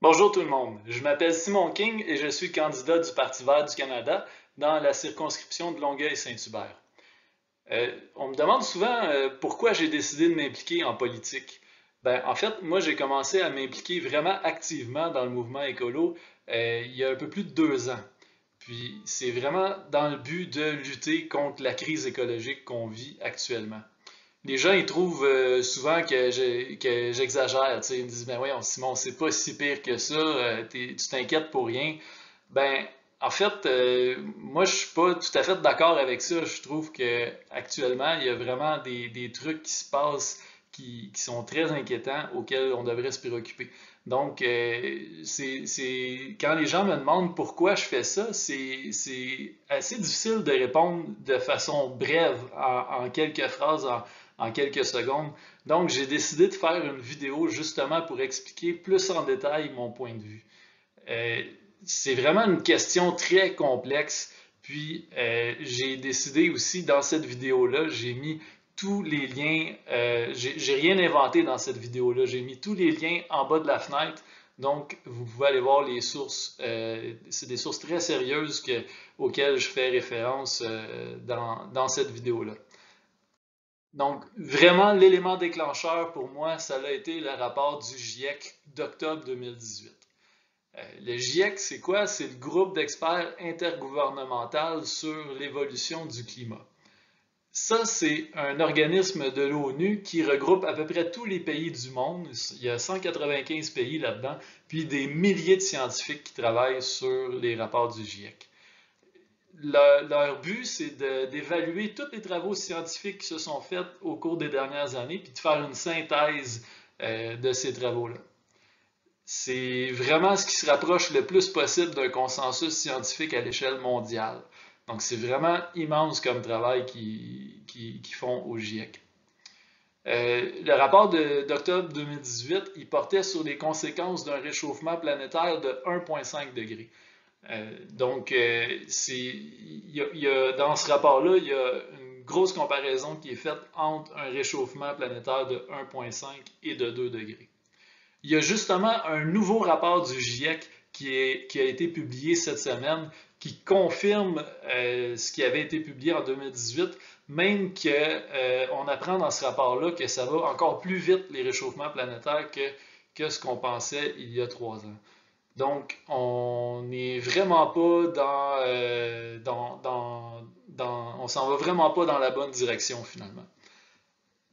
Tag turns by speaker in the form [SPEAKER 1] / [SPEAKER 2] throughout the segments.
[SPEAKER 1] Bonjour tout le monde, je m'appelle Simon King et je suis candidat du Parti vert du Canada dans la circonscription de Longueuil-Saint-Hubert. On me demande souvent pourquoi j'ai décidé de m'impliquer en politique. En fait, moi j'ai commencé à m'impliquer vraiment activement dans le mouvement écolo il y a un peu plus de 2 ans. Puis c'est vraiment dans le but de lutter contre la crise écologique qu'on vit actuellement. Les gens, ils trouvent souvent que j'exagère. Tu sais, ils me disent, ben voyons, Simon, c'est pas si pire que ça, tu t'inquiètes pour rien. Ben, en fait, moi, je suis pas tout à fait d'accord avec ça. Je trouve que actuellement, il y a vraiment des trucs qui se passent qui sont très inquiétants, auxquels on devrait se préoccuper. Donc, quand les gens me demandent pourquoi je fais ça, c'est assez difficile de répondre de façon brève, en quelques phrases, en quelques secondes. Donc, j'ai décidé de faire une vidéo justement pour expliquer plus en détail mon point de vue. Euh, c'est vraiment une question très complexe. Puis, j'ai décidé aussi dans cette vidéo-là, j'ai mis tous les liens. J'ai rien inventé dans cette vidéo-là. J'ai mis tous les liens en bas de la fenêtre. Donc, vous pouvez aller voir les sources. C'est des sources très sérieuses auxquelles je fais référence dans cette vidéo-là. Donc, vraiment, l'élément déclencheur pour moi, ça a été le rapport du GIEC d'octobre 2018. Le GIEC, c'est quoi? C'est le groupe d'experts intergouvernemental sur l'évolution du climat. Ça, c'est un organisme de l'ONU qui regroupe à peu près tous les pays du monde. Il y a 195 pays là-dedans, puis des milliers de scientifiques qui travaillent sur les rapports du GIEC. Leur but, c'est d'évaluer tous les travaux scientifiques qui se sont faits au cours des dernières années, puis de faire une synthèse de ces travaux-là. C'est vraiment ce qui se rapproche le plus possible d'un consensus scientifique à l'échelle mondiale. Donc, c'est vraiment immense comme travail qu'ils font au GIEC. Le rapport d'octobre 2018, il portait sur les conséquences d'un réchauffement planétaire de 1,5 degré. Dans ce rapport-là, il y a une grosse comparaison qui est faite entre un réchauffement planétaire de 1,5 et de 2 degrés. Il y a justement un nouveau rapport du GIEC qui a été publié cette semaine qui confirme ce qui avait été publié en 2018, même qu'on apprend dans ce rapport-là que ça va encore plus vite les réchauffements planétaires que ce qu'on pensait il y a 3 ans. Donc, on n'est vraiment pas on s'en va vraiment pas dans la bonne direction finalement.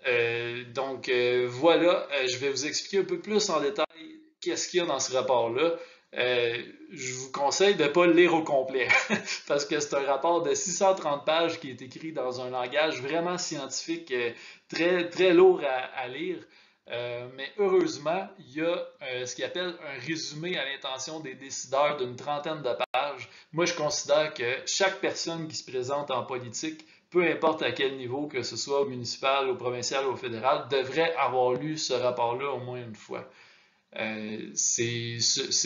[SPEAKER 1] Voilà, je vais vous expliquer un peu plus en détail qu'est-ce qu'il y a dans ce rapport-là. Je vous conseille de ne pas le lire au complet, parce que c'est un rapport de 630 pages qui est écrit dans un langage vraiment scientifique, très, très lourd à lire. Mais heureusement, il y a ce qu'il appelle un résumé à l'intention des décideurs d'une trentaine de pages. Moi, je considère que chaque personne qui se présente en politique, peu importe à quel niveau, que ce soit au municipal, au provincial ou au fédéral, devrait avoir lu ce rapport-là au moins une fois. C'est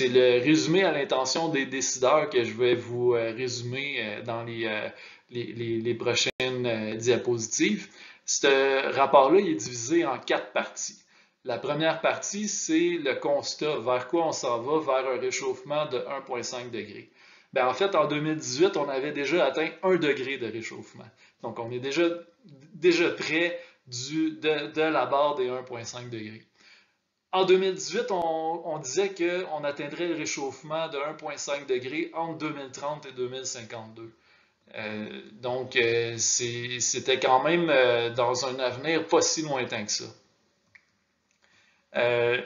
[SPEAKER 1] le résumé à l'intention des décideurs que je vais vous résumer dans les prochaines diapositives. Ce rapport-là, il est divisé en 4 parties. La première partie, c'est le constat, vers quoi on s'en va, vers un réchauffement de 1,5 degré. En fait, en 2018, on avait déjà atteint 1 degré de réchauffement. Donc, on est déjà près de la barre des 1,5 degrés. En 2018, on disait qu'on atteindrait le réchauffement de 1,5 degré entre 2030 et 2052. C'était quand même dans un avenir pas si lointain que ça. Euh,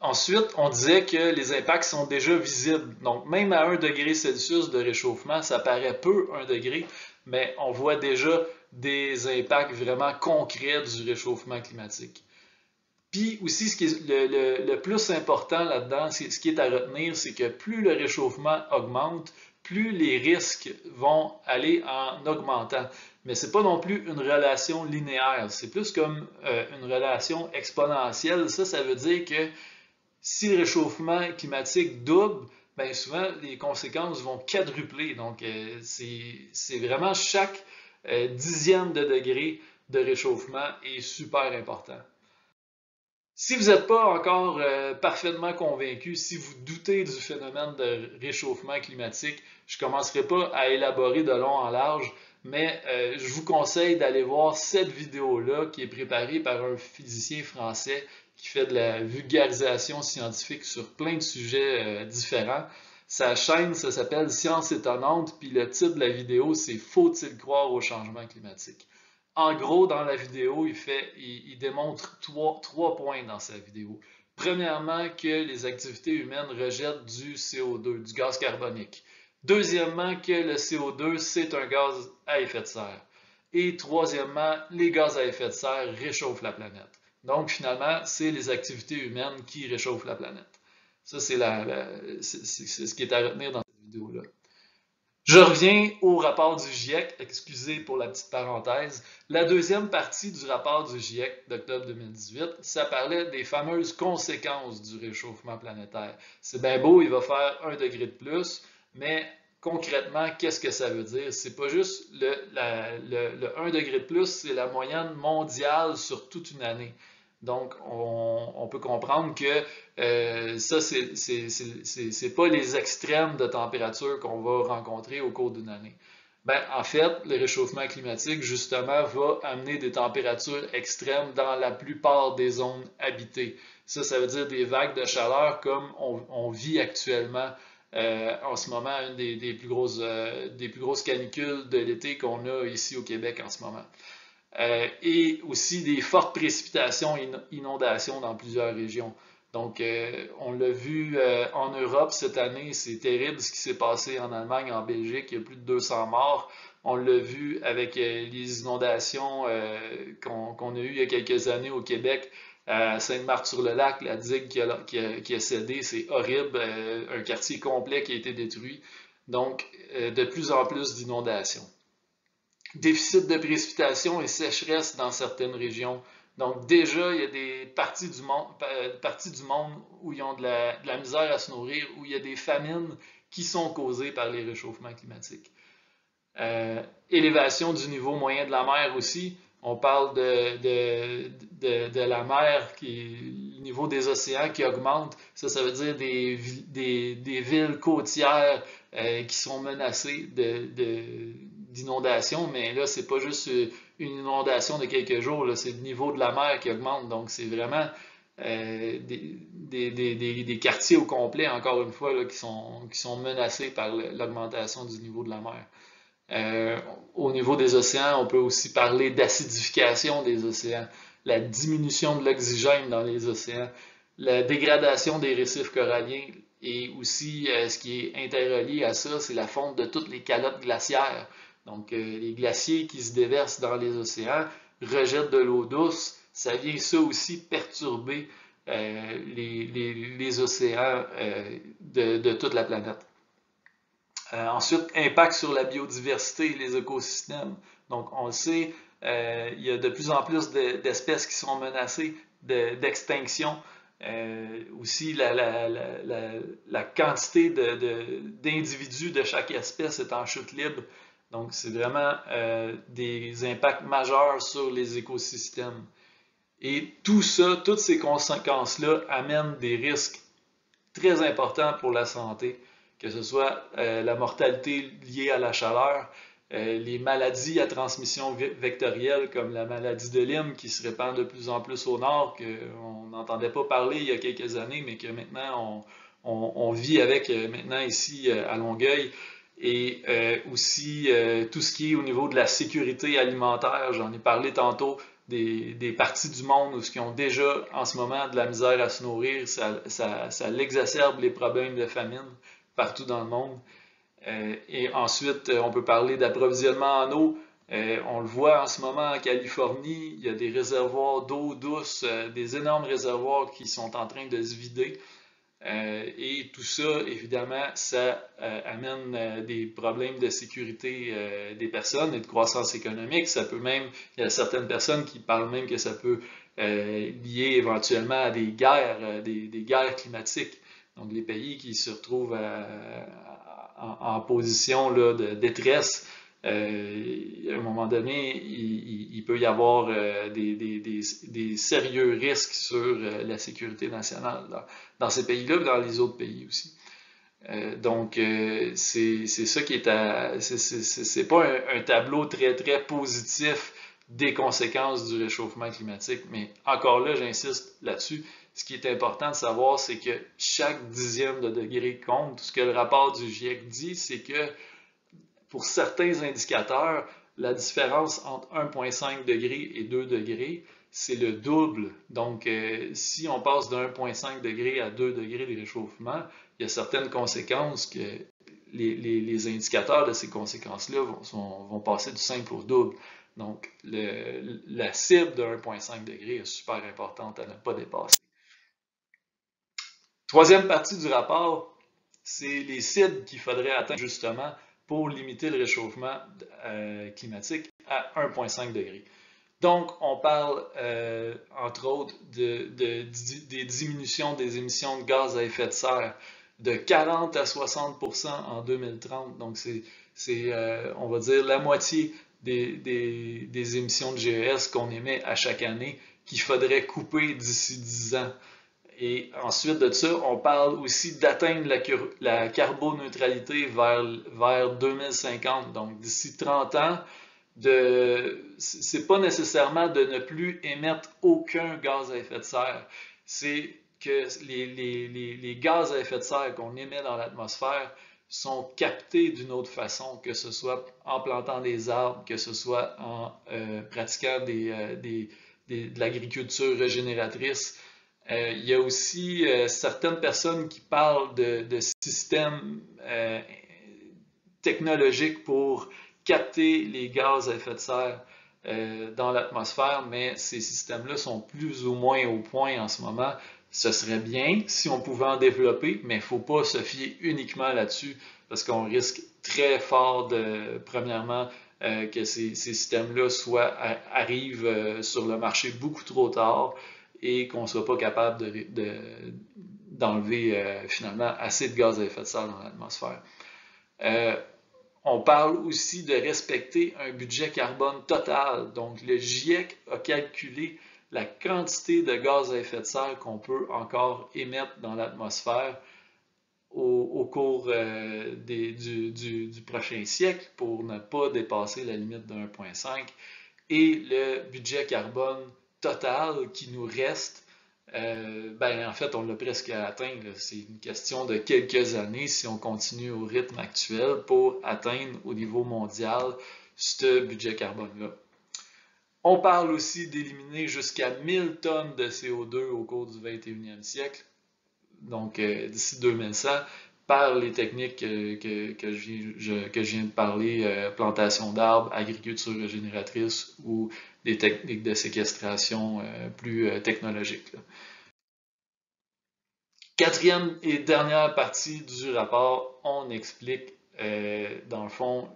[SPEAKER 1] Ensuite, on disait que les impacts sont déjà visibles. Donc, même à 1 degré Celsius de réchauffement, ça paraît peu 1 degré, mais on voit déjà des impacts vraiment concrets du réchauffement climatique. Puis aussi, ce qui est le plus important là-dedans, ce qui est à retenir, c'est que plus le réchauffement augmente, plus les risques vont aller en augmentant. Mais ce n'est pas non plus une relation linéaire, c'est plus comme une relation exponentielle. Ça veut dire que si le réchauffement climatique double, bien souvent les conséquences vont quadrupler. Donc, c'est vraiment chaque dixième de degré de réchauffement est super important. Si vous n'êtes pas encore parfaitement convaincu, si vous doutez du phénomène de réchauffement climatique, je ne commencerai pas à élaborer de long en large, mais je vous conseille d'aller voir cette vidéo-là qui est préparée par un physicien français qui fait de la vulgarisation scientifique sur plein de sujets différents. Sa chaîne, ça s'appelle Science étonnante, puis le titre de la vidéo, c'est Faut-il croire au changement climatique? En gros, dans la vidéo, il démontre trois points dans sa vidéo. Premièrement, que les activités humaines rejettent du CO2, du gaz carbonique. Deuxièmement, que le CO2, c'est un gaz à effet de serre. Et troisièmement, les gaz à effet de serre réchauffent la planète. Donc, finalement, c'est les activités humaines qui réchauffent la planète. Ça, c'est ce qui est à retenir dans cette vidéo-là. Je reviens au rapport du GIEC, excusez pour la petite parenthèse. La deuxième partie du rapport du GIEC d'octobre 2018, ça parlait des fameuses conséquences du réchauffement planétaire. C'est bien beau, il va faire 1 degré de plus, mais concrètement, qu'est-ce que ça veut dire? C'est pas juste le 1 degré de plus, c'est la moyenne mondiale sur toute une année. Donc, on peut comprendre que ça, c'est pas les extrêmes de température qu'on va rencontrer au cours d'une année. Ben, en fait, le réchauffement climatique, justement, va amener des températures extrêmes dans la plupart des zones habitées. Ça veut dire des vagues de chaleur comme on vit actuellement en ce moment, une des plus grosses canicules de l'été qu'on a ici au Québec en ce moment. Et aussi des fortes précipitations et inondations dans plusieurs régions. Donc, on l'a vu en Europe cette année, c'est terrible ce qui s'est passé en Allemagne, en Belgique, il y a plus de 200 morts. On l'a vu avec les inondations qu'on a eues il y a quelques années au Québec, à Sainte-Marthe-sur-le-Lac, la digue qui a cédé, c'est horrible, un quartier complet qui a été détruit. Donc, de plus en plus d'inondations. Déficit de précipitation et sécheresse dans certaines régions. Donc déjà, il y a des parties du monde où ils ont de la misère à se nourrir, où il y a des famines qui sont causées par les réchauffements climatiques. Élévation du niveau moyen de la mer aussi. On parle de la mer, le niveau des océans qui augmente. Ça veut dire des villes côtières qui sont menacées d'inondations, mais là, c'est pas juste une inondation de quelques jours, c'est le niveau de la mer qui augmente. Donc, c'est vraiment des quartiers au complet, encore une fois, là, qui sont menacés par l'augmentation du niveau de la mer. Au niveau des océans, on peut aussi parler d'acidification des océans, la diminution de l'oxygène dans les océans, la dégradation des récifs coralliens et aussi ce qui est interrelié à ça, c'est la fonte de toutes les calottes glaciaires. Donc les glaciers qui se déversent dans les océans rejettent de l'eau douce, ça vient ça aussi perturber les océans de toute la planète. Ensuite, impact sur la biodiversité et les écosystèmes. Donc, on le sait, il y a de plus en plus d'espèces qui sont menacées d'extinction. Aussi, la quantité d'individus de chaque espèce est en chute libre. Donc, c'est vraiment des impacts majeurs sur les écosystèmes. Et tout ça, toutes ces conséquences-là amènent des risques très importants pour la santé, que ce soit la mortalité liée à la chaleur, les maladies à transmission vectorielle comme la maladie de Lyme qui se répand de plus en plus au nord, qu'on n'entendait pas parler il y a quelques années, mais que maintenant on vit avec maintenant ici à Longueuil. Et aussi tout ce qui est au niveau de la sécurité alimentaire, j'en ai parlé tantôt, des parties du monde où qui ont déjà en ce moment de la misère à se nourrir, ça l'exacerbe les problèmes de famine partout dans le monde. Et ensuite, on peut parler d'approvisionnement en eau. On le voit en ce moment en Californie, il y a des réservoirs d'eau douce, des énormes réservoirs qui sont en train de se vider. Et tout ça, évidemment, ça amène des problèmes de sécurité des personnes et de croissance économique. Ça peut même, il y a certaines personnes qui parlent même que ça peut lier éventuellement à des guerres, des guerres climatiques. Donc, les pays qui se retrouvent en position là, de détresse À un moment donné, il peut y avoir des sérieux risques sur la sécurité nationale dans ces pays-là, mais dans les autres pays aussi. Donc, c'est ça qui est c'est pas un tableau très, très positif des conséquences du réchauffement climatique, mais encore là, j'insiste là-dessus. Ce qui est important de savoir, c'est que chaque dixième de degré compte. Ce que le rapport du GIEC dit, c'est que pour certains indicateurs, la différence entre 1,5 degré et 2 degrés, c'est le double. Donc, si on passe de 1,5 degré à 2 degrés de réchauffement, il y a certaines conséquences que les indicateurs de ces conséquences-là vont passer du simple au double. Donc, la cible de 1,5 degré est super importante à ne pas dépasser. Troisième partie du rapport, c'est les cibles qu'il faudrait atteindre justement pour limiter le réchauffement climatique à 1,5 degré. Donc, on parle, entre autres, des diminutions des émissions de gaz à effet de serre de 40 à 60% en 2030. Donc, on va dire, la moitié des émissions de GES qu'on émet à chaque année qu'il faudrait couper d'ici 10 ans. Et ensuite de ça, on parle aussi d'atteindre la carboneutralité vers 2050. Donc, d'ici 30 ans, c'est pas nécessairement de ne plus émettre aucun gaz à effet de serre. C'est que les gaz à effet de serre qu'on émet dans l'atmosphère sont captés d'une autre façon, que ce soit en plantant des arbres, que ce soit en pratiquant de l'agriculture régénératrice. Il y a aussi certaines personnes qui parlent de systèmes technologiques pour capter les gaz à effet de serre dans l'atmosphère, mais ces systèmes-là sont plus ou moins au point en ce moment. Ce serait bien si on pouvait en développer, mais il ne faut pas se fier uniquement là-dessus parce qu'on risque très fort premièrement, que ces systèmes-là arrivent sur le marché beaucoup trop tard et qu'on ne soit pas capable d'enlever finalement assez de gaz à effet de serre dans l'atmosphère. On parle aussi de respecter un budget carbone total. Donc, le GIEC a calculé la quantité de gaz à effet de serre qu'on peut encore émettre dans l'atmosphère au cours du prochain siècle pour ne pas dépasser la limite de 1,5. Et le budget carbone total qui nous reste, en fait, on l'a presque atteint. C'est une question de quelques années si on continue au rythme actuel pour atteindre au niveau mondial ce budget carbone-là. On parle aussi d'éliminer jusqu'à 1000 tonnes de CO2 au cours du 21e siècle, donc d'ici 2100, par les techniques que je viens de parler, plantation d'arbres, agriculture régénératrice ou des techniques de séquestration plus technologiques. Là. Quatrième et dernière partie du rapport, on explique dans le fond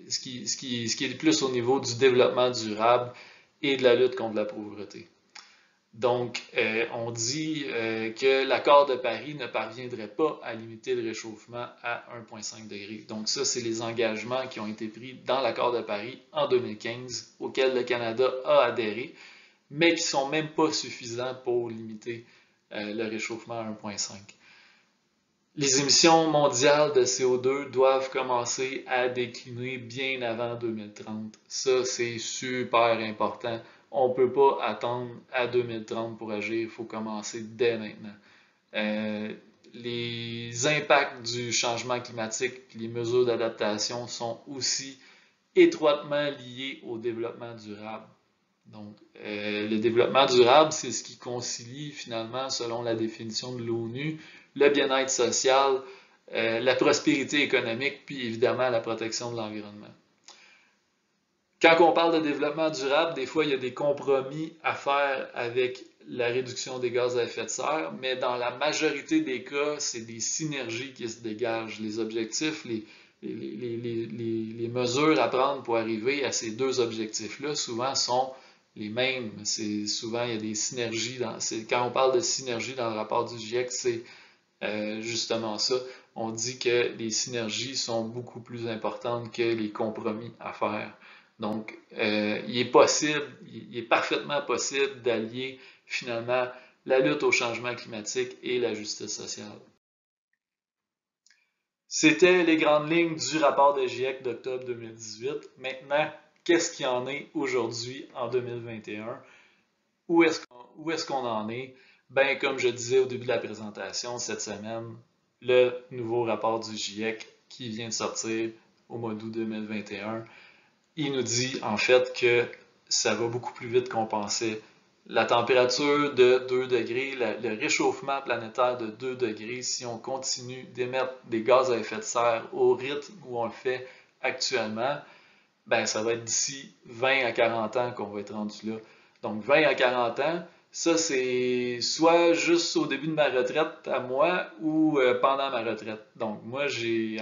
[SPEAKER 1] ce qui est le plus au niveau du développement durable et de la lutte contre la pauvreté. Donc, on dit que l'accord de Paris ne parviendrait pas à limiter le réchauffement à 1,5 degré. Donc, ça, c'est les engagements qui ont été pris dans l'accord de Paris en 2015, auxquels le Canada a adhéré, mais qui ne sont même pas suffisants pour limiter le réchauffement à 1,5. Les émissions mondiales de CO2 doivent commencer à décliner bien avant 2030. Ça, c'est super important. On ne peut pas attendre à 2030 pour agir, il faut commencer dès maintenant. Les impacts du changement climatique et les mesures d'adaptation sont aussi étroitement liés au développement durable. Donc, le développement durable, c'est ce qui concilie finalement, selon la définition de l'ONU, le bien-être social, la prospérité économique, puis évidemment la protection de l'environnement. Quand on parle de développement durable, des fois, il y a des compromis à faire avec la réduction des gaz à effet de serre, mais dans la majorité des cas, c'est des synergies qui se dégagent. Les objectifs, les mesures à prendre pour arriver à ces deux objectifs-là, souvent sont les mêmes. Souvent, il y a des synergies. Quand on parle de synergie dans le rapport du GIEC, c'est justement ça. On dit que les synergies sont beaucoup plus importantes que les compromis à faire. Donc, il est possible, il est parfaitement possible d'allier finalement la lutte au changement climatique et la justice sociale. C'était les grandes lignes du rapport de GIEC d'octobre 2018. Maintenant, qu'est-ce qu'il y en est aujourd'hui en 2021? Où est-ce qu'on en est? Ben, comme je disais au début de la présentation, cette semaine, le nouveau rapport du GIEC qui vient de sortir au mois d'août 2021, il nous dit en fait que ça va beaucoup plus vite qu'on pensait. La température de 2 degrés, le réchauffement planétaire de 2 degrés, si on continue d'émettre des gaz à effet de serre au rythme où on le fait actuellement, ben ça va être d'ici 20 à 40 ans qu'on va être rendu là. Donc 20 à 40 ans, ça c'est soit juste au début de ma retraite à moi ou pendant ma retraite. Donc moi j'ai,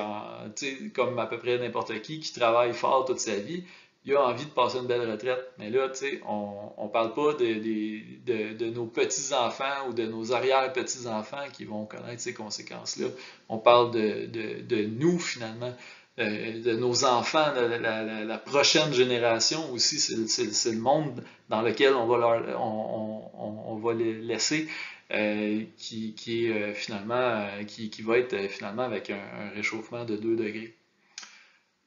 [SPEAKER 1] comme à peu près n'importe qui travaille fort toute sa vie, il a envie de passer une belle retraite. Mais là, tu sais, on parle pas de nos petits-enfants ou de nos arrière-petits-enfants qui vont connaître ces conséquences-là. On parle de nous finalement, de nos enfants, la prochaine génération aussi, c'est le monde dans lequel on va les laisser, qui est finalement, qui va être finalement avec un réchauffement de 2 degrés.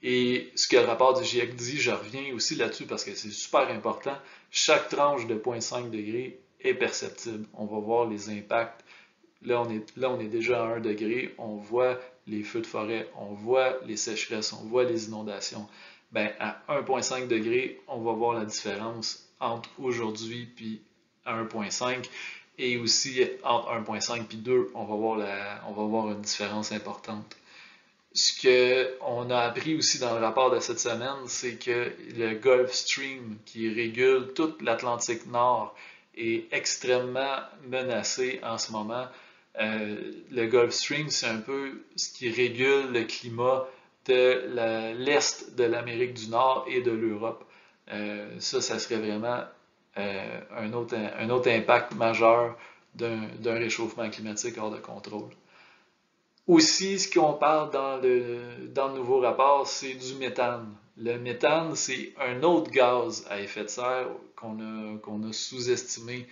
[SPEAKER 1] Et ce que le rapport du GIEC dit, je reviens aussi là-dessus parce que c'est super important, chaque tranche de 0,5 degré est perceptible. On va voir les impacts. Là, on est déjà à 1 degré, on voit les feux de forêt, on voit les sécheresses, on voit les inondations. Ben, à 1,5 degré, on va voir la différence entre aujourd'hui puis 1,5 et aussi entre 1,5 puis 2, on va voir une différence importante. Ce qu'on a appris aussi dans le rapport de cette semaine, c'est que le Gulf Stream, qui régule toute l'Atlantique Nord, est extrêmement menacé en ce moment. Le Gulf Stream, c'est un peu ce qui régule le climat de l'Est de l'Amérique du Nord et de l'Europe. Ça serait vraiment un autre impact majeur d'un réchauffement climatique hors de contrôle. Aussi, ce qu'on parle dans le nouveau rapport, c'est du méthane. Le méthane, c'est un autre gaz à effet de serre qu'on a sous-estimé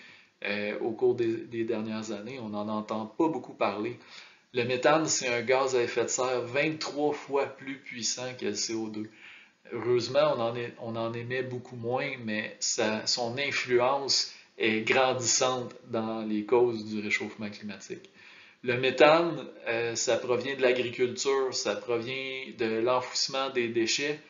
[SPEAKER 1] au cours des dernières années. On n'en entend pas beaucoup parler. Le méthane, c'est un gaz à effet de serre 23 fois plus puissant que le CO2. Heureusement, on en émet beaucoup moins, mais son influence est grandissante dans les causes du réchauffement climatique. Le méthane, ça provient de l'agriculture, ça provient de l'enfouissement des déchets,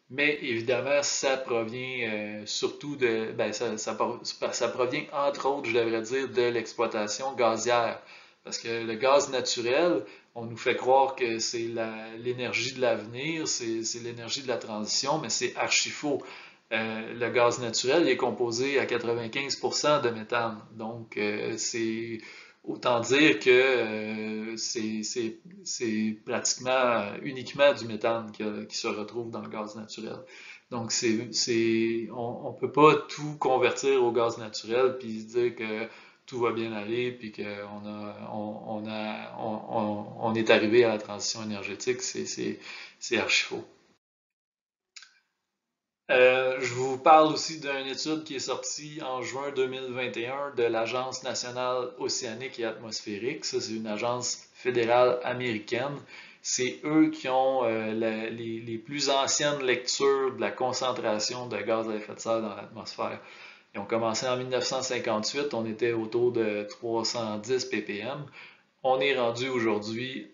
[SPEAKER 1] mais évidemment, ça provient surtout ça provient entre autres, je devrais dire, de l'exploitation gazière. Parce que le gaz naturel, on nous fait croire que c'est l'énergie de l'avenir, c'est l'énergie de la transition, mais c'est archi faux. Le gaz naturel est composé à 95% de méthane. Donc, c'est autant dire que c'est pratiquement uniquement du méthane qui se retrouve dans le gaz naturel. Donc, on ne peut pas tout convertir au gaz naturel puis se dire que tout va bien aller puis qu'on on est arrivé à la transition énergétique. C'est archi faux. Je vous parle aussi d'une étude qui est sortie en juin 2021 de l'Agence nationale océanique et atmosphérique. Ça, c'est une agence fédérale américaine. C'est eux qui ont les plus anciennes lectures de la concentration de gaz à effet de serre dans l'atmosphère. Ils ont commencé en 1958, on était autour de 310 ppm. On est rendu aujourd'hui,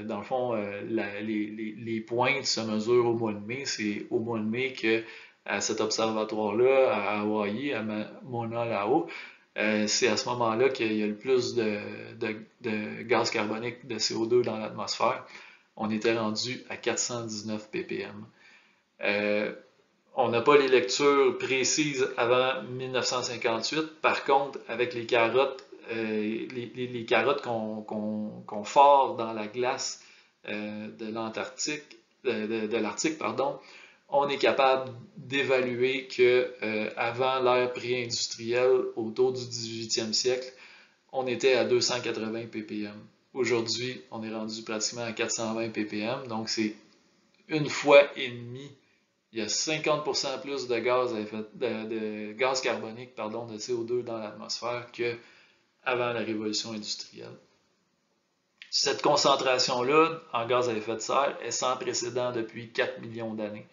[SPEAKER 1] dans le fond, les pointes se mesurent au mois de mai. C'est au mois de mai que à cet observatoire-là, à Hawaï, à Mauna Loa, c'est à ce moment-là qu'il y a le plus de gaz carbonique, de CO2 dans l'atmosphère. On était rendu à 419 ppm. On n'a pas les lectures précises avant 1958. Par contre, avec les carottes, les carottes qu'on fore dans la glace de l'Antarctique, de l'Arctique, pardon, on est capable d'évaluer que avant l'ère pré-industrielle, autour du 18e siècle, on était à 280 ppm. Aujourd'hui, on est rendu pratiquement à 420 ppm, donc c'est une fois et demie. Il y a 50% plus de de gaz carbonique, pardon, de CO2 dans l'atmosphère qu'avant la révolution industrielle. Cette concentration-là en gaz à effet de serre est sans précédent depuis 4 millions d'années.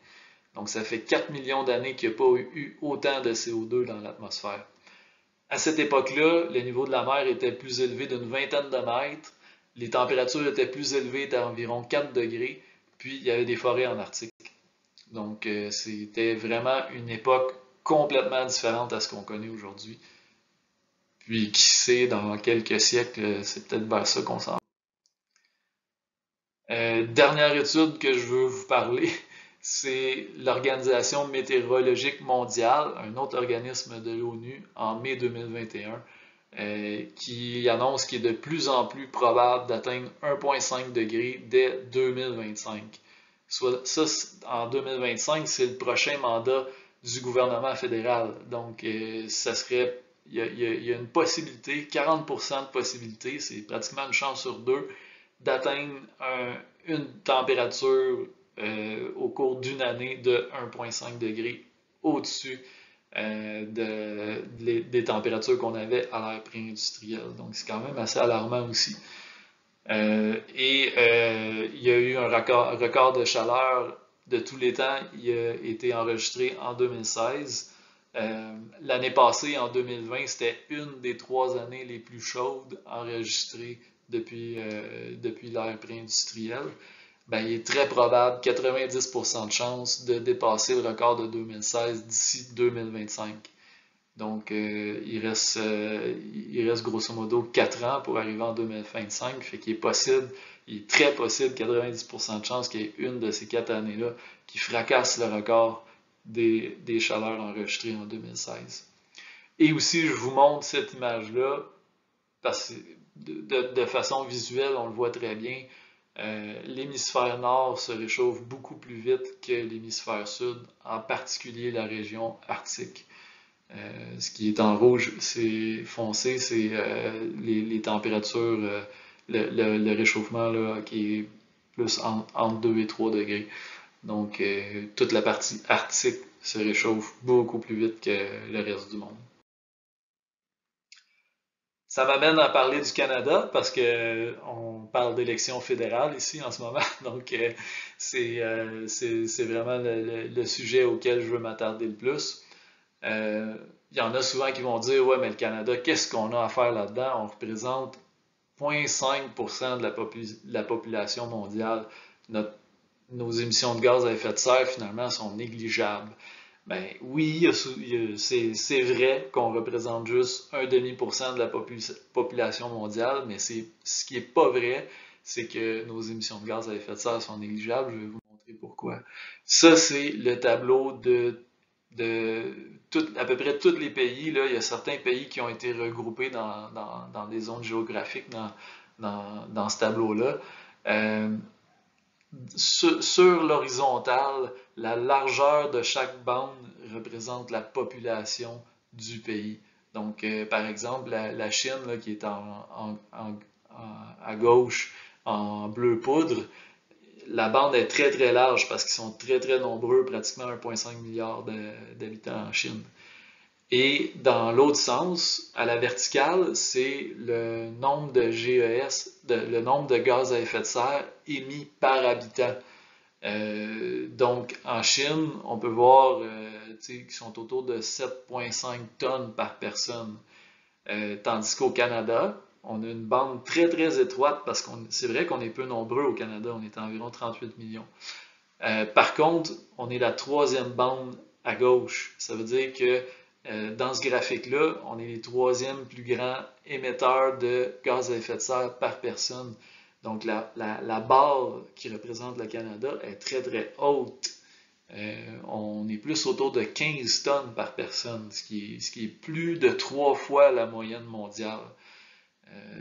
[SPEAKER 1] Donc ça fait 4 millions d'années qu'il n'y a pas eu autant de CO2 dans l'atmosphère. À cette époque-là, le niveau de la mer était plus élevé d'une vingtaine de mètres, les températures étaient plus élevées à environ 4 degrés, puis il y avait des forêts en Arctique. Donc c'était vraiment une époque complètement différente à ce qu'on connaît aujourd'hui. Puis qui sait, dans quelques siècles, c'est peut-être vers ça qu'on s'en va. Dernière étude que je veux vous parler, c'est l'Organisation météorologique mondiale, un autre organisme de l'ONU, en mai 2021, qui annonce qu'il est de plus en plus probable d'atteindre 1,5 degré dès 2025. Soit, ça, en 2025, c'est le prochain mandat du gouvernement fédéral. Donc, ça serait, il y a une possibilité, 40% de possibilité, c'est pratiquement une chance sur deux, d'atteindre une température au cours d'une année de 1,5 degré au-dessus des températures qu'on avait à l'ère pré-industrielle. Donc c'est quand même assez alarmant aussi. Il y a eu un record de chaleur de tous les temps. Il a été enregistré en 2016. L'année passée, en 2020, c'était une des 3 années les plus chaudes enregistrées depuis l'ère pré-industrielle. Ben, il est très probable, 90% de chances, de dépasser le record de 2016 d'ici 2025. Donc, il reste grosso modo 4 ans pour arriver en 2025. Fait qu'il est possible, il est très possible, 90% de chances qu'il y ait une de ces 4 années-là qui fracasse le record des chaleurs enregistrées en 2016. Et aussi, je vous montre cette image-là, parce que de façon visuelle, on le voit très bien. L'hémisphère nord se réchauffe beaucoup plus vite que l'hémisphère sud, en particulier la région arctique. Ce qui est en rouge, c'est foncé, c'est les températures, le réchauffement là, qui est plus entre 2 et 3 degrés. Donc, toute la partie arctique se réchauffe beaucoup plus vite que le reste du monde. Ça m'amène à parler du Canada parce que on parle d'élections fédérales ici en ce moment, donc c'est vraiment le sujet auquel je veux m'attarder le plus. Il y en a souvent qui vont dire, ouais, mais le Canada, qu'est-ce qu'on a à faire là-dedans? On représente 0,5% de la population mondiale. Nos émissions de gaz à effet de serre, finalement, sont négligeables. Ben oui, c'est vrai qu'on représente juste 1,5% de la population mondiale, mais ce qui n'est pas vrai, c'est que nos émissions de gaz à effet de serre sont négligeables. Je vais vous montrer pourquoi. Ça, c'est le tableau de à peu près tous les pays. Là, il y a certains pays qui ont été regroupés dans des zones géographiques dans ce tableau-là. Sur l'horizontale, la largeur de chaque bande représente la population du pays. Donc, par exemple, la Chine, là, qui est à gauche en bleu poudre, la bande est très très large parce qu'ils sont très très nombreux, pratiquement 1,5 milliard d'habitants en Chine. Et dans l'autre sens, à la verticale, c'est le nombre de GES, le nombre de gaz à effet de serre émis par habitant. Donc en Chine, on peut voir qu'ils sont autour de 7,5 tonnes par personne. Tandis qu'au Canada, on a une bande très très étroite parce que c'est vrai qu'on est peu nombreux au Canada, on est environ 38 millions. Par contre, on est la 3e bande à gauche. Ça veut dire que dans ce graphique-là, on est les 3e plus grands émetteurs de gaz à effet de serre par personne. Donc la barre qui représente le Canada est très très haute. On est plus autour de 15 tonnes par personne, ce qui est plus de 3 fois la moyenne mondiale.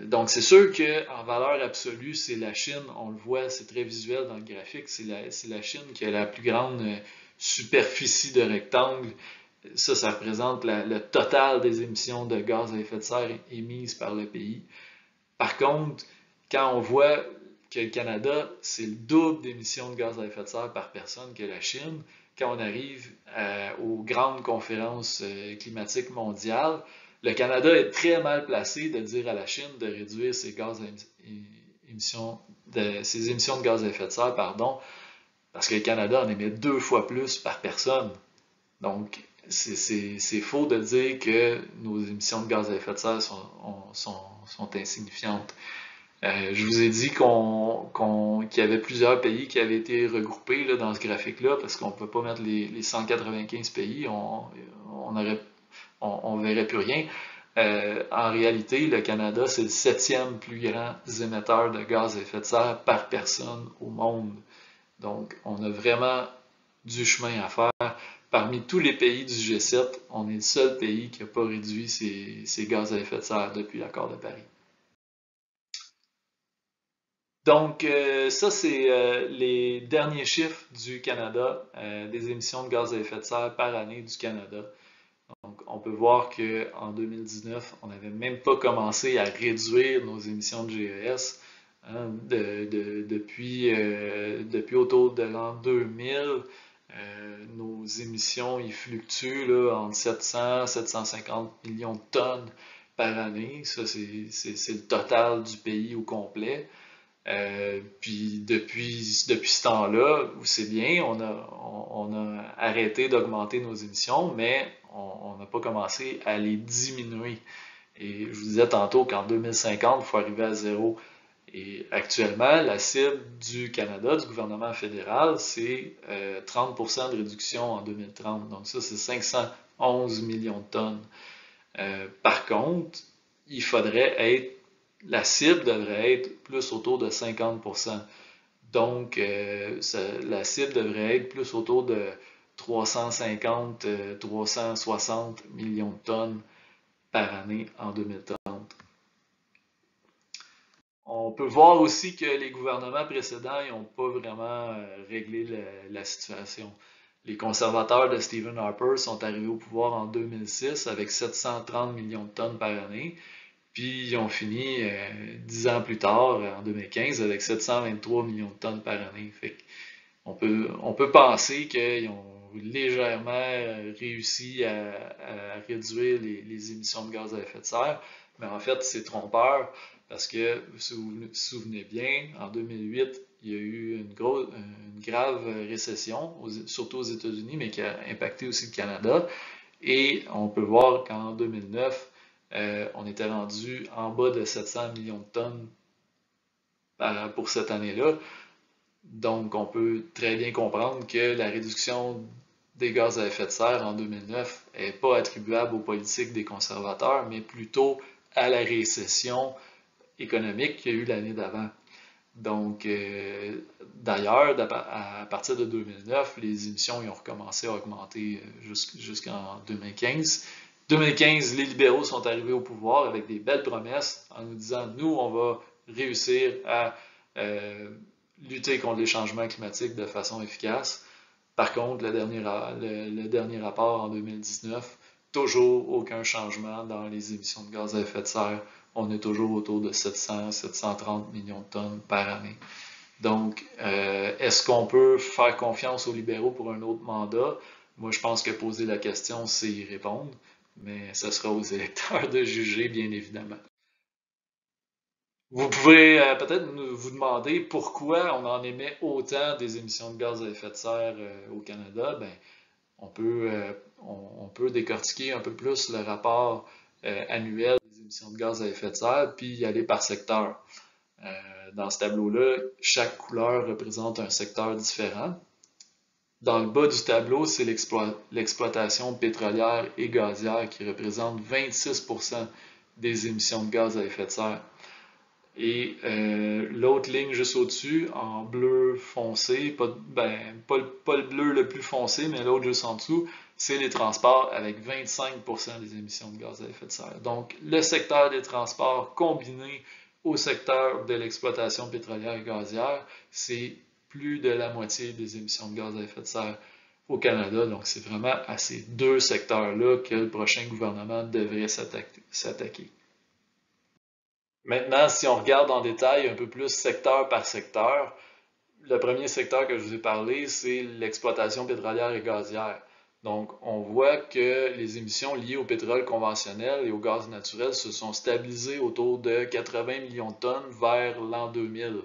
[SPEAKER 1] Donc c'est sûr qu'en valeur absolue, c'est la Chine, on le voit, c'est très visuel dans le graphique, c'est la Chine qui a la plus grande superficie de rectangle. Ça représente le total des émissions de gaz à effet de serre émises par le pays. Par contre, quand on voit que le Canada, c'est le double d'émissions de gaz à effet de serre par personne que la Chine, quand on arrive aux grandes conférences climatiques mondiales, le Canada est très mal placé de dire à la Chine de réduire ses émissions de gaz à effet de serre, pardon, parce que le Canada en émet 2 fois plus par personne. Donc, c'est faux de dire que nos émissions de gaz à effet de serre sont insignifiantes. Je vous ai dit qu'il y avait plusieurs pays qui avaient été regroupés là, dans ce graphique-là, parce qu'on ne peut pas mettre les 195 pays, on verrait plus rien. En réalité, le Canada, c'est le 7e plus grand émetteur de gaz à effet de serre par personne au monde. Donc, on a vraiment du chemin à faire. Parmi tous les pays du G7, on est le seul pays qui n'a pas réduit ses gaz à effet de serre depuis l'accord de Paris. Donc, ça, c'est les derniers chiffres du Canada, des émissions de gaz à effet de serre par année du Canada. Donc, on peut voir qu'en 2019, on n'avait même pas commencé à réduire nos émissions de GES. Hein, depuis autour de l'an 2000, nos émissions ils fluctuent là, entre 700 et 750 millions de tonnes par année. Ça, c'est le total du pays au complet. Puis depuis ce temps-là, c'est bien, on a arrêté d'augmenter nos émissions, mais on n'a pas commencé à les diminuer. Et je vous disais tantôt qu'en 2050, il faut arriver à zéro. Et actuellement, la cible du Canada, du gouvernement fédéral, c'est 30% de réduction en 2030. Donc ça, c'est 511 millions de tonnes. Par contre, la cible devrait être plus autour de 50%. Donc, la cible devrait être plus autour de 350-360 millions de tonnes par année en 2030. On peut voir aussi que les gouvernements précédents n'ont pas vraiment réglé la situation. Les conservateurs de Stephen Harper sont arrivés au pouvoir en 2006 avec 730 millions de tonnes par année, puis ils ont fini 10 ans plus tard, en 2015, avec 723 millions de tonnes par année. Fait on peut penser qu'ils ont légèrement réussi à réduire les émissions de gaz à effet de serre, mais en fait, c'est trompeur parce que, si vous vous souvenez bien, en 2008, il y a eu une grave récession, surtout aux États-Unis, mais qui a impacté aussi le Canada. Et on peut voir qu'en 2009, on était rendu en bas de 700 millions de tonnes pour cette année-là. Donc, on peut très bien comprendre que la réduction des gaz à effet de serre en 2009 n'est pas attribuable aux politiques des conservateurs, mais plutôt à la récession économique qu'il y a eu l'année d'avant. Donc, d'ailleurs, à partir de 2009, les émissions ont recommencé à augmenter jusqu'en 2015. 2015, les libéraux sont arrivés au pouvoir avec des belles promesses en nous disant, nous, on va réussir à lutter contre les changements climatiques de façon efficace. Par contre, le dernier rapport en 2019, toujours aucun changement dans les émissions de gaz à effet de serre. On est toujours autour de 700-730 millions de tonnes par année. Donc, est-ce qu'on peut faire confiance aux libéraux pour un autre mandat? Moi, je pense que poser la question, c'est y répondre, mais ce sera aux électeurs de juger, bien évidemment. Vous pouvez peut-être vous demander pourquoi on en émet autant des émissions de gaz à effet de serre au Canada. Ben, on peut décortiquer un peu plus le rapport annuel des émissions de gaz à effet de serre, puis y aller par secteur. Dans ce tableau-là, chaque couleur représente un secteur différent. Dans le bas du tableau, c'est l'exploitation pétrolière et gazière qui représente 26% des émissions de gaz à effet de serre. Et l'autre ligne juste au-dessus, en bleu foncé, pas le bleu le plus foncé, mais l'autre juste en dessous, c'est les transports avec 25% des émissions de gaz à effet de serre. Donc, le secteur des transports combiné au secteur de l'exploitation pétrolière et gazière, c'est plus de la moitié des émissions de gaz à effet de serre au Canada. Donc, c'est vraiment à ces deux secteurs-là que le prochain gouvernement devrait s'attaquer. Maintenant, si on regarde en détail un peu plus secteur par secteur, le premier secteur que je vous ai parlé, c'est l'exploitation pétrolière et gazière. Donc, on voit que les émissions liées au pétrole conventionnel et au gaz naturel se sont stabilisées autour de 80 millions de tonnes vers l'an 2000.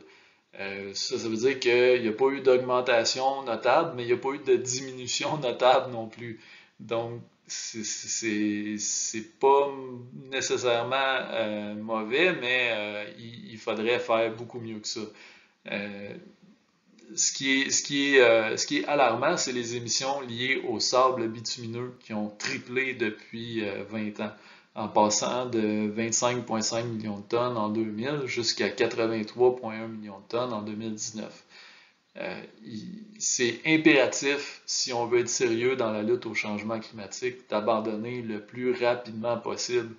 [SPEAKER 1] Ça veut dire qu'il n'y a pas eu d'augmentation notable, mais il n'y a pas eu de diminution notable non plus. Donc, c'est pas nécessairement mauvais, mais il faudrait faire beaucoup mieux que ça. Euh, ce qui est alarmant, c'est les émissions liées au sable bitumineux qui ont triplé depuis 20 ans, en passant de 25,5 millions de tonnes en 2000 jusqu'à 83,1 millions de tonnes en 2019. Euh, c'est impératif, si on veut être sérieux dans la lutte au changement climatique, d'abandonner le plus rapidement possible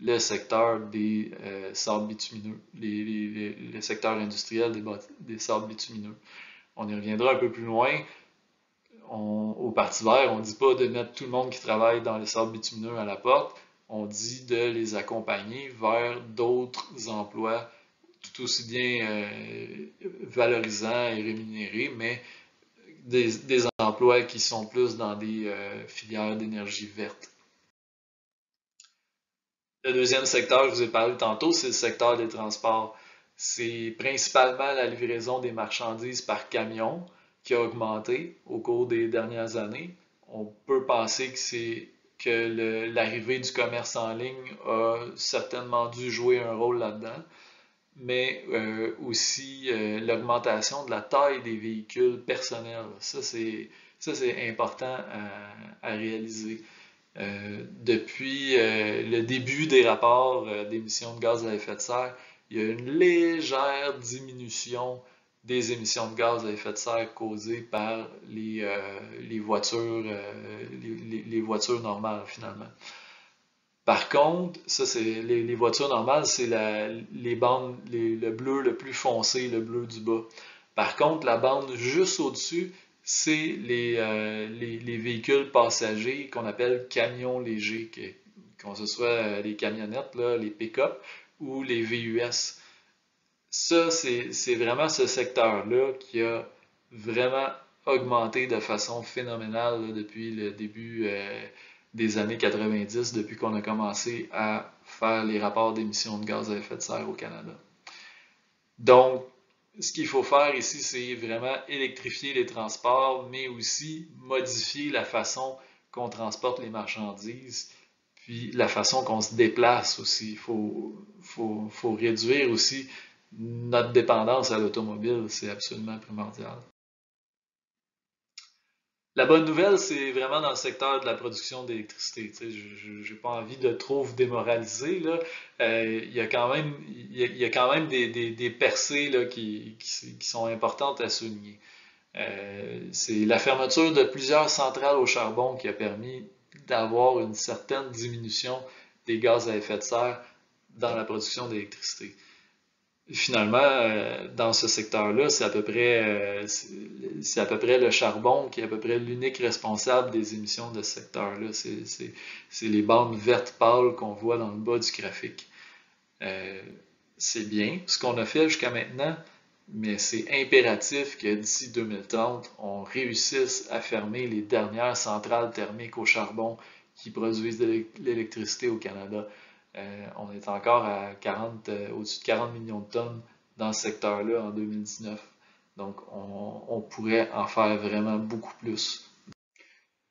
[SPEAKER 1] le secteur des sables bitumineux, le secteur industriel des sables bitumineux. On y reviendra un peu plus loin. Au Parti vert, on ne dit pas de mettre tout le monde qui travaille dans les sables bitumineux à la porte. On dit de les accompagner vers d'autres emplois tout aussi bien valorisants et rémunérés, mais des emplois qui sont plus dans des filières d'énergie verte. Le deuxième secteur que je vous ai parlé tantôt, c'est le secteur des transports. C'est principalement la livraison des marchandises par camion qui a augmenté au cours des dernières années. On peut penser que c'est que l'arrivée du commerce en ligne a certainement dû jouer un rôle là-dedans, mais aussi l'augmentation de la taille des véhicules personnels. Ça, c'est important à réaliser. Depuis le début des rapports d'émissions de gaz à effet de serre, il y a une légère diminution des émissions de gaz à effet de serre causées par les voitures, les voitures normales finalement. Par contre, ça c'est les voitures normales, c'est les bandes, le bleu le plus foncé, le bleu du bas. Par contre, la bande juste au-dessus, c'est les véhicules passagers qu'on appelle camions légers, qu'on ce soit les camionnettes, là, les pick-up ou les VUS. Ça, c'est vraiment ce secteur-là qui a vraiment augmenté de façon phénoménale là, depuis le début des années 90, depuis qu'on a commencé à faire les rapports d'émissions de gaz à effet de serre au Canada. Donc, ce qu'il faut faire ici, c'est vraiment électrifier les transports, mais aussi modifier la façon qu'on transporte les marchandises, puis la façon qu'on se déplace aussi. Faut réduire aussi notre dépendance à l'automobile, c'est absolument primordial. La bonne nouvelle, c'est vraiment dans le secteur de la production d'électricité. Je n'ai pas envie de trop vous démoraliser, là. Il y a quand même, il y a quand même des percées là, qui sont importantes à souligner. C'est la fermeture de plusieurs centrales au charbon qui a permis d'avoir une certaine diminution des gaz à effet de serre dans la production d'électricité. Finalement, dans ce secteur-là, c'est à peu près le charbon qui est à peu près l'unique responsable des émissions de ce secteur-là. C'est les bandes vertes pâles qu'on voit dans le bas du graphique. Euh, c'est bien ce qu'on a fait jusqu'à maintenant, mais c'est impératif que d'ici 2030, on réussisse à fermer les dernières centrales thermiques au charbon qui produisent de l'électricité au Canada. On est encore à au-dessus de 40 millions de tonnes dans ce secteur-là en 2019. Donc, on pourrait en faire vraiment beaucoup plus.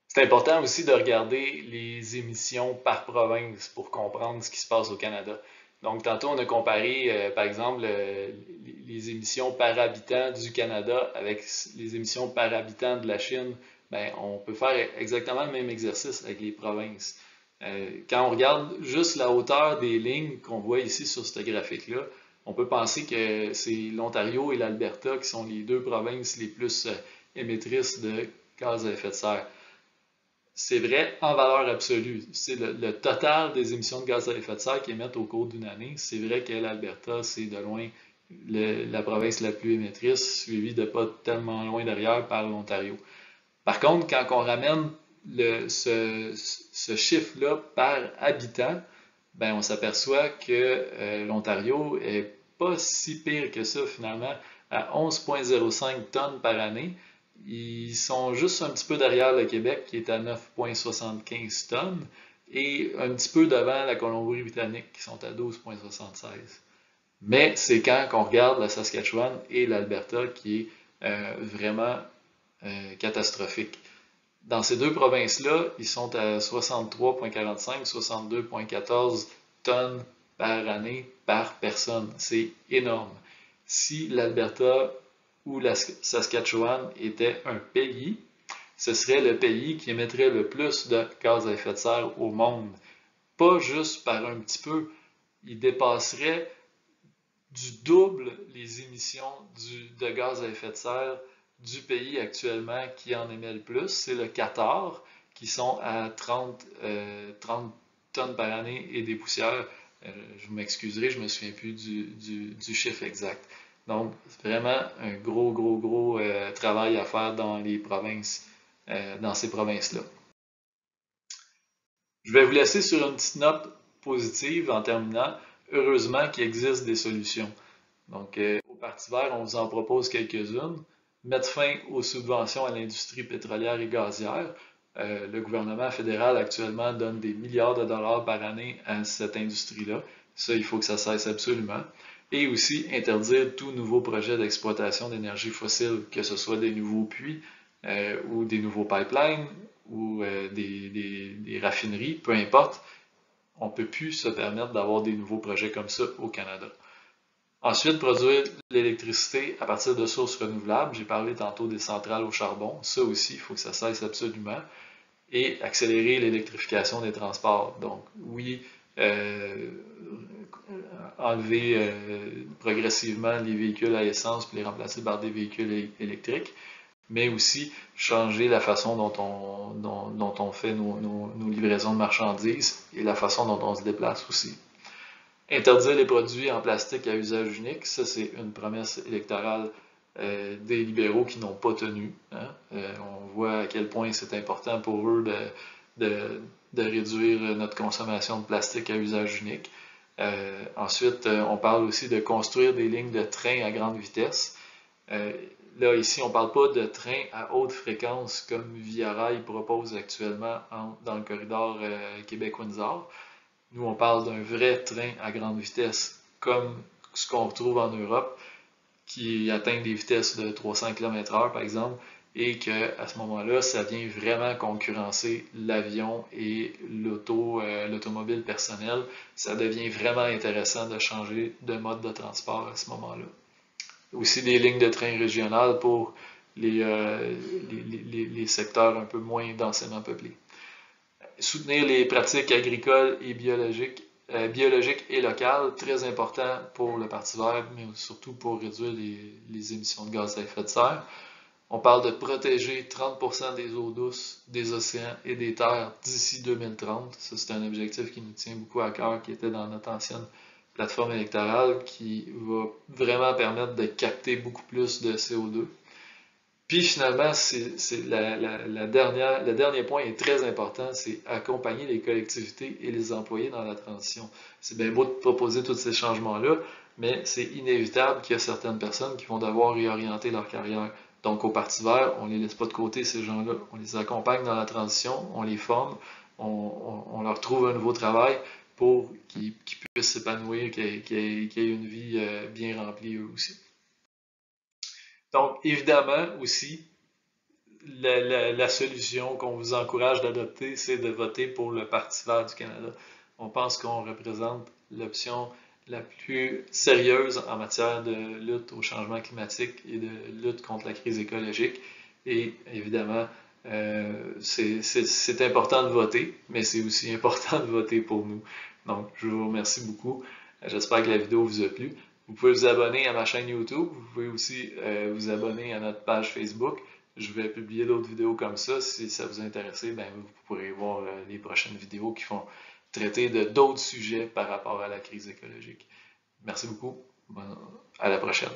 [SPEAKER 1] C'est important aussi de regarder les émissions par province pour comprendre ce qui se passe au Canada. Donc, tantôt, on a comparé, par exemple, les émissions par habitant du Canada avec les émissions par habitant de la Chine. Ben, on peut faire exactement le même exercice avec les provinces. Quand on regarde juste la hauteur des lignes qu'on voit ici sur ce graphique-là, on peut penser que c'est l'Ontario et l'Alberta qui sont les deux provinces les plus émettrices de gaz à effet de serre. C'est vrai en valeur absolue. C'est le total des émissions de gaz à effet de serre qui émettent au cours d'une année. C'est vrai que l'Alberta, c'est de loin la province la plus émettrice, suivie de pas tellement loin derrière par l'Ontario. Par contre, quand on ramène ce chiffre-là par habitant, ben, on s'aperçoit que l'Ontario est pas si pire que ça finalement, à 11,05 tonnes par année. Ils sont juste un petit peu derrière le Québec qui est à 9,75 tonnes et un petit peu devant la Colombie-Britannique qui sont à 12,76. Mais c'est quand on regarde la Saskatchewan et l'Alberta qui est vraiment catastrophique. Dans ces deux provinces-là, ils sont à 63,45, 62,14 tonnes par année par personne. C'est énorme. Si l'Alberta ou la Saskatchewan était un pays, ce serait le pays qui émettrait le plus de gaz à effet de serre au monde. Pas juste par un petit peu. Il dépasserait du double les émissions de gaz à effet de serre du pays actuellement qui en émet le plus. C'est le Qatar, qui sont à 30 tonnes par année et des poussières. Je m'excuserai, je ne me souviens plus du chiffre exact. Donc, c'est vraiment un gros travail à faire dans les provinces, dans ces provinces-là. Je vais vous laisser sur une petite note positive en terminant. Heureusement qu'il existe des solutions. Donc, au Parti vert, on vous en propose quelques-unes. Mettre fin aux subventions à l'industrie pétrolière et gazière. Le gouvernement fédéral actuellement donne des milliards de dollars par année à cette industrie-là. Ça, il faut que ça cesse absolument. Et aussi interdire tout nouveau projet d'exploitation d'énergie fossile, que ce soit des nouveaux puits ou des nouveaux pipelines ou des raffineries, peu importe. On ne peut plus se permettre d'avoir des nouveaux projets comme ça au Canada. Ensuite, produire l'électricité à partir de sources renouvelables. J'ai parlé tantôt des centrales au charbon. Ça aussi, il faut que ça cesse absolument. Et accélérer l'électrification des transports. Donc, oui, enlever progressivement les véhicules à essence puis les remplacer par des véhicules électriques, mais aussi changer la façon dont on fait nos livraisons de marchandises et la façon dont on se déplace aussi. Interdire les produits en plastique à usage unique, ça c'est une promesse électorale des libéraux qui n'ont pas tenu. Hein. On voit à quel point c'est important pour eux de réduire notre consommation de plastique à usage unique. Ensuite, on parle aussi de construire des lignes de train à grande vitesse. Là, ici, on ne parle pas de train à haute fréquence comme Via Rail propose actuellement dans le corridor Québec-Windsor. Nous, on parle d'un vrai train à grande vitesse, comme ce qu'on retrouve en Europe, qui atteint des vitesses de 300 km/h, par exemple, et qu'à ce moment-là, ça vient vraiment concurrencer l'avion et l'automobile personnelle. Ça devient vraiment intéressant de changer de mode de transport à ce moment-là. Aussi des lignes de train régionales pour les secteurs un peu moins densément peuplés. Soutenir les pratiques agricoles et biologiques et locales, très important pour le Parti vert, mais surtout pour réduire les émissions de gaz à effet de serre. On parle de protéger 30% des eaux douces, des océans et des terres d'ici 2030. Ça, c'est un objectif qui nous tient beaucoup à cœur, qui était dans notre ancienne plateforme électorale, qui va vraiment permettre de capter beaucoup plus de CO2. Puis finalement, le dernier point est très important, c'est accompagner les collectivités et les employés dans la transition. C'est bien beau de proposer tous ces changements-là, mais c'est inévitable qu'il y a certaines personnes qui vont devoir réorienter leur carrière. Donc au Parti vert, on ne les laisse pas de côté, ces gens-là. On les accompagne dans la transition, on les forme, on leur trouve un nouveau travail pour qu'ils puissent s'épanouir, qu'ils aient une vie bien remplie eux aussi. Donc, évidemment, aussi, la solution qu'on vous encourage d'adopter, c'est de voter pour le Parti vert du Canada. On pense qu'on représente l'option la plus sérieuse en matière de lutte au changement climatique et de lutte contre la crise écologique. Et évidemment, c'est important de voter, mais c'est aussi important de voter pour nous. Donc, je vous remercie beaucoup. J'espère que la vidéo vous a plu. Vous pouvez vous abonner à ma chaîne YouTube. Vous pouvez aussi vous abonner à notre page Facebook. Je vais publier d'autres vidéos comme ça. Si ça vous intéresse, ben, vous pourrez voir les prochaines vidéos qui vont traiter de d'autres sujets par rapport à la crise écologique. Merci beaucoup. À la prochaine.